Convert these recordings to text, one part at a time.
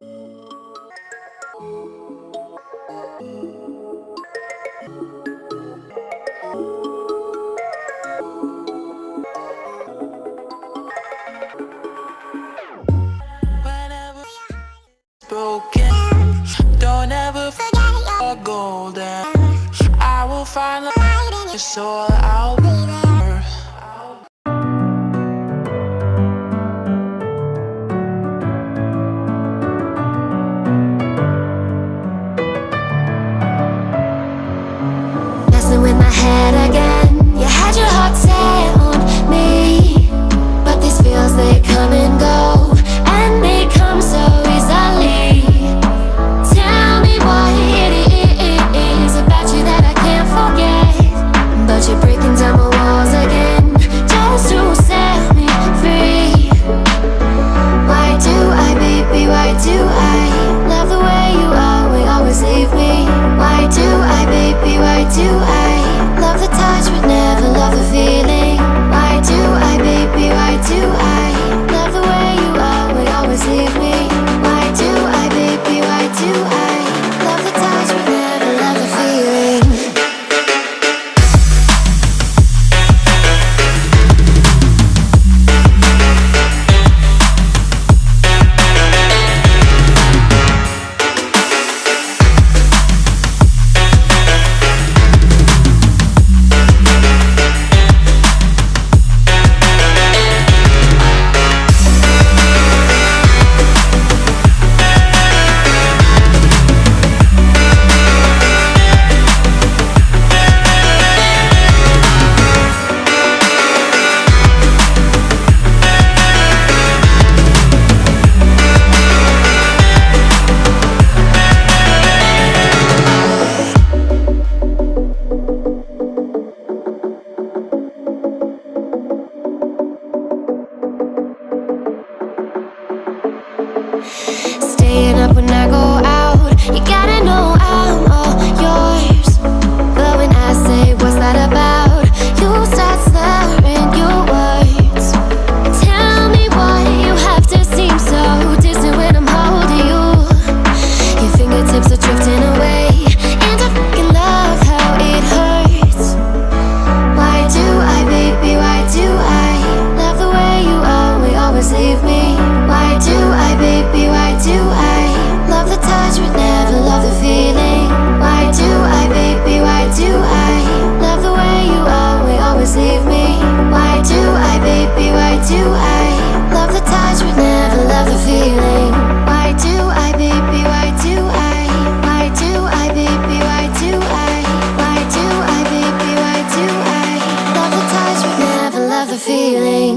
Whenever broken, don't ever forget you're golden. I will find the light in your soul. I'll be there. Messing with my head again. You had your heart set on me, but these feels, they come and go, and they come so easily. Tell me what it is about you that I can't forget, but you're breaking down my walls again, just to set me free. Why do I, baby, why do I love the way you always leave me? Why do I, baby, why do I love the touch but never love the feeling? Why do I, baby, why do I love the way you always leave me? Why do I, baby, why do I love the touch but never love the feeling? Staying up when I go out, you gotta know I'm all yours. But when I say what's that about, you start slurring your words. Tell me why you have to seem so distant when I'm holding you. Your fingertips are drifting away, and I fucking love how it hurts. Why do I, baby, why do I love the way you always leave me? Why do I, baby, why do I love the touch but never love the feeling? Why do I, baby, why do I love the way you always leave me? Why do I, baby, why do I love the touch but never love the feeling? Why do I, baby, why do I? Why do I, baby, why do I? Why do I, baby, why do I love the touch but never love the feeling?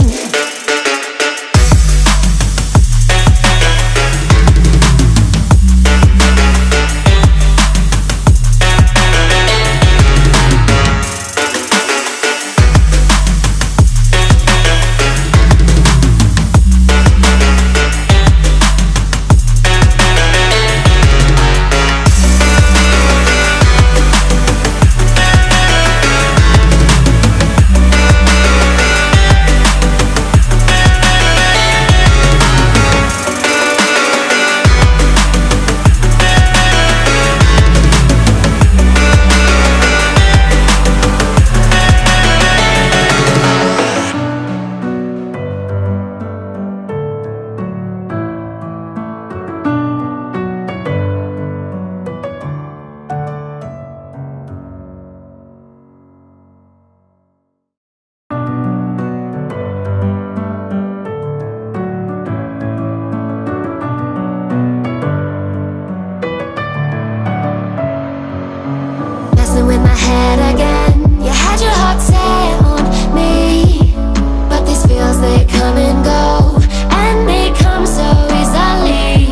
With my head again, you had your heart set on me, but these feels, they come and go, and they come so easily.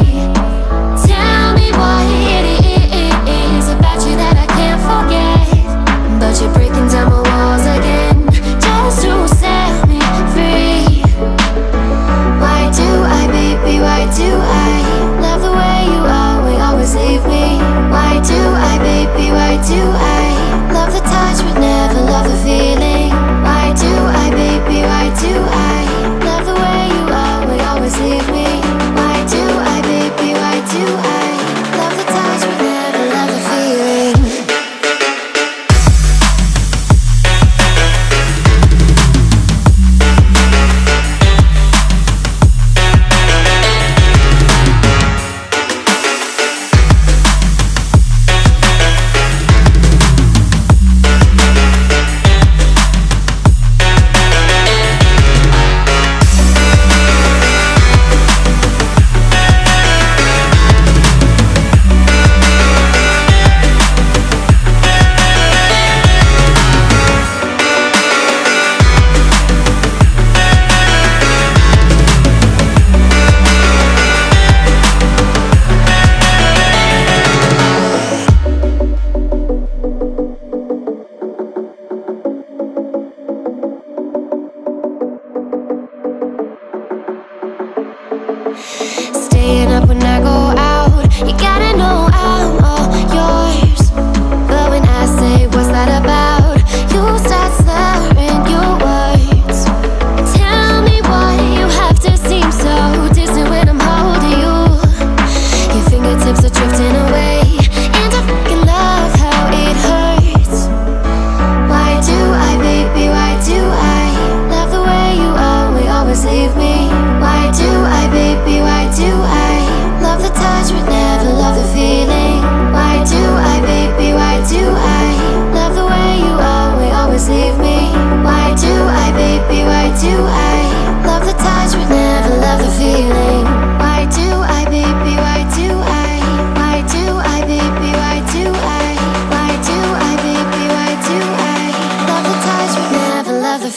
Tell me what it is about you that I can't forget, but you're breaking down my walls again, just to set me free. Why do I, baby, why do I love the way you always leave me? Why do I, baby, why do I love the touch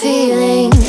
feelings.